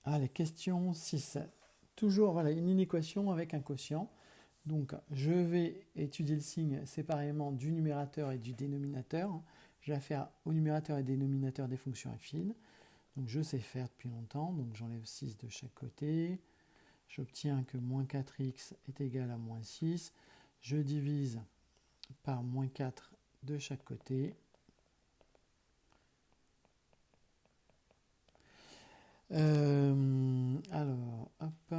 Allez, question 6. Toujours voilà, une inéquation avec un quotient. Donc, je vais étudier le signe séparément du numérateur et du dénominateur. J'ai affaire au numérateur et dénominateur des fonctions affines. Donc, je sais faire depuis longtemps. Donc, j'enlève 6 de chaque côté. J'obtiens que moins 4x est égal à moins 6. Je divise par moins 4 de chaque côté. Alors, hop,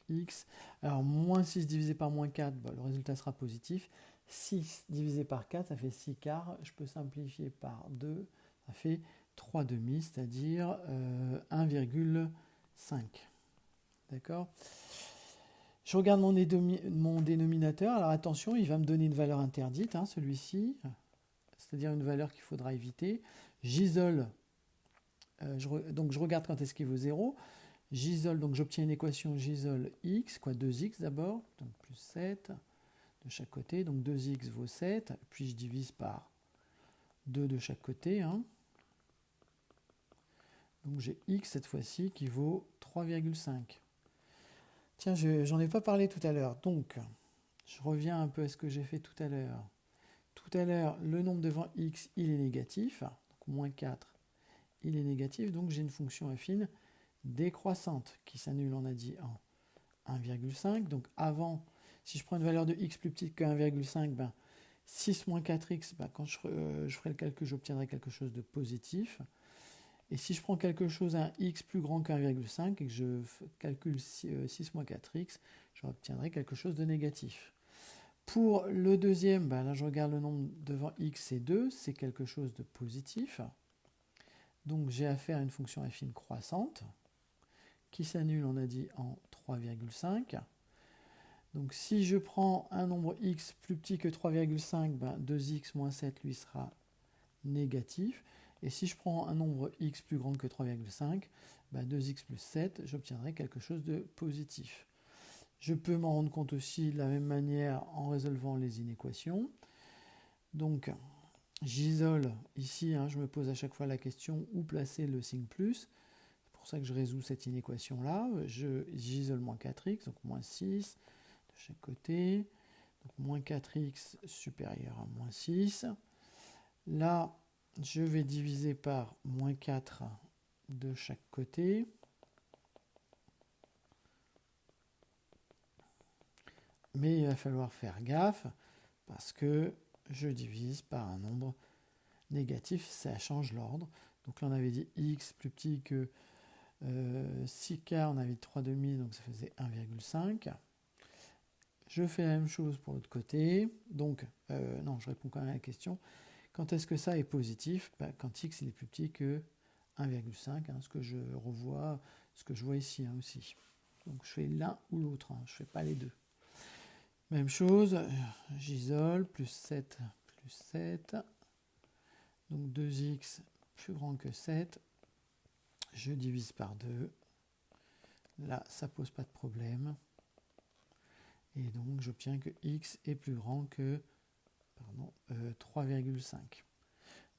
x. Alors, moins 6 divisé par moins 4, bah, le résultat sera positif. 6 divisé par 4, ça fait 6 quarts. Je peux simplifier par 2, ça fait 3 demi, c'est-à-dire 1,5. D'accord? Je regarde mon dénominateur. Alors attention, il va me donner une valeur interdite, hein, celui-ci, c'est-à-dire une valeur qu'il faudra éviter. J'isole, donc je regarde quand est-ce qu'il vaut 0. J'isole, donc j'obtiens une équation, j'isole x, quoi, 2x d'abord, donc plus 7 de chaque côté, donc 2x vaut 7, puis je divise par 2 de chaque côté, hein. Donc j'ai x cette fois-ci qui vaut 3,5. Tiens, j'en ai pas parlé tout à l'heure, donc je reviens un peu à ce que j'ai fait tout à l'heure. Tout à l'heure, le nombre devant x, il est négatif, donc moins 4, il est négatif, donc j'ai une fonction affine décroissante qui s'annule, on a dit, en 1,5. Donc avant, si je prends une valeur de x plus petite que 1,5, ben, 6 moins 4x, ben, quand je ferai le calcul, j'obtiendrai quelque chose de positif. Et si je prends quelque chose, un x plus grand que 1,5, et que je calcule 6 moins 4x, j'obtiendrai quelque chose de négatif. Pour le deuxième, ben là je regarde le nombre devant x, c'est 2, c'est quelque chose de positif. Donc j'ai affaire à une fonction affine croissante, qui s'annule, on a dit, en 3,5. Donc si je prends un nombre x plus petit que 3,5, ben 2x moins 7, lui, sera négatif. Et si je prends un nombre x plus grand que 3,5, ben 2x plus 7, j'obtiendrai quelque chose de positif. Je peux m'en rendre compte aussi de la même manière en résolvant les inéquations. Donc, j'isole ici, hein, je me pose à chaque fois la question où placer le signe plus. C'est pour ça que je résous cette inéquation-là. J'isole moins 4x, donc moins 6 de chaque côté. Donc moins 4x supérieur à moins 6. Là, je vais diviser par moins 4 de chaque côté. Mais il va falloir faire gaffe parce que je divise par un nombre négatif, ça change l'ordre. Donc là, on avait dit x plus petit que 6 quarts, on avait 3 demi, donc ça faisait 1,5. Je fais la même chose pour l'autre côté. Donc, non, je réponds quand même à la question. Quand est-ce que ça est positif? Quand x il est plus petit que 1,5, hein, ce que je revois, ce que je vois ici, hein, aussi. Donc je fais l'un ou l'autre, hein, je ne fais pas les deux. Même chose, j'isole, plus 7, plus 7. Donc 2x plus grand que 7. Je divise par 2. Là, ça ne pose pas de problème. Et donc j'obtiens que x est plus grand que 3,5.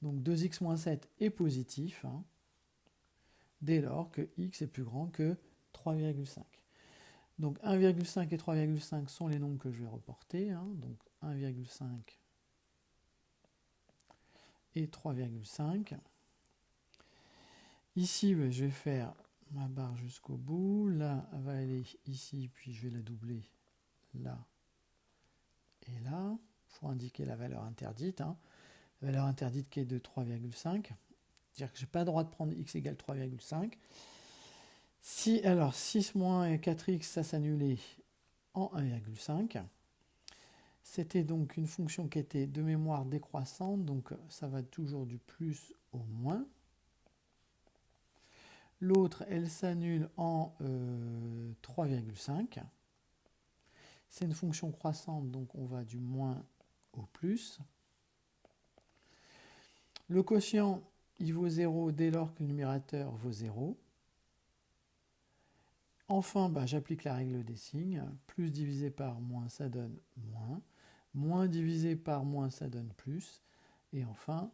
Donc 2x moins 7 est positif, hein, dès lors que x est plus grand que 3,5. Donc 1,5 et 3,5 sont les nombres que je vais reporter, hein, donc 1,5 et 3,5. Ici, je vais faire ma barre jusqu'au bout. Là, elle va aller ici, puis je vais la doubler là et là, pour indiquer la valeur interdite. Hein. La valeur interdite qui est de 3,5. C'est-à-dire que je n'ai pas le droit de prendre x égale 3,5. Alors, 6 moins 4x, ça s'annulait en 1,5. C'était donc une fonction qui était de mémoire décroissante, donc ça va toujours du plus au moins. L'autre, elle s'annule en 3,5. C'est une fonction croissante, donc on va du moins au plus. Le quotient, il vaut 0 dès lors que le numérateur vaut 0. Enfin, j'applique la règle des signes. Plus divisé par moins, ça donne moins. Moins divisé par moins, ça donne plus. Et enfin,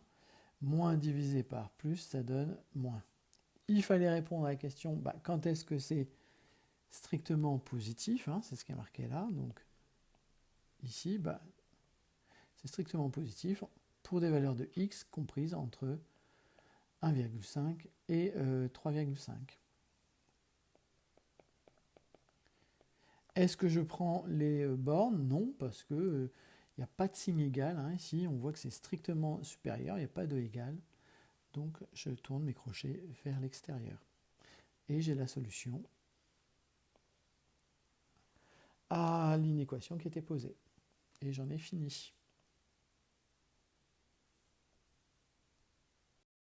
moins divisé par plus, ça donne moins. il fallait répondre à la question, quand est-ce que c'est strictement positif, hein, c'est ce qui est marqué là, donc ici, c'est strictement positif pour des valeurs de x comprises entre 1,5 et 3,5. Est-ce que je prends les bornes? Non, parce que il n'y a pas de signe égal. Hein. Ici, on voit que c'est strictement supérieur, il n'y a pas de égal. Donc, je tourne mes crochets vers l'extérieur. Et j'ai la solution à l'inéquation qui était posée. Et j'en ai fini.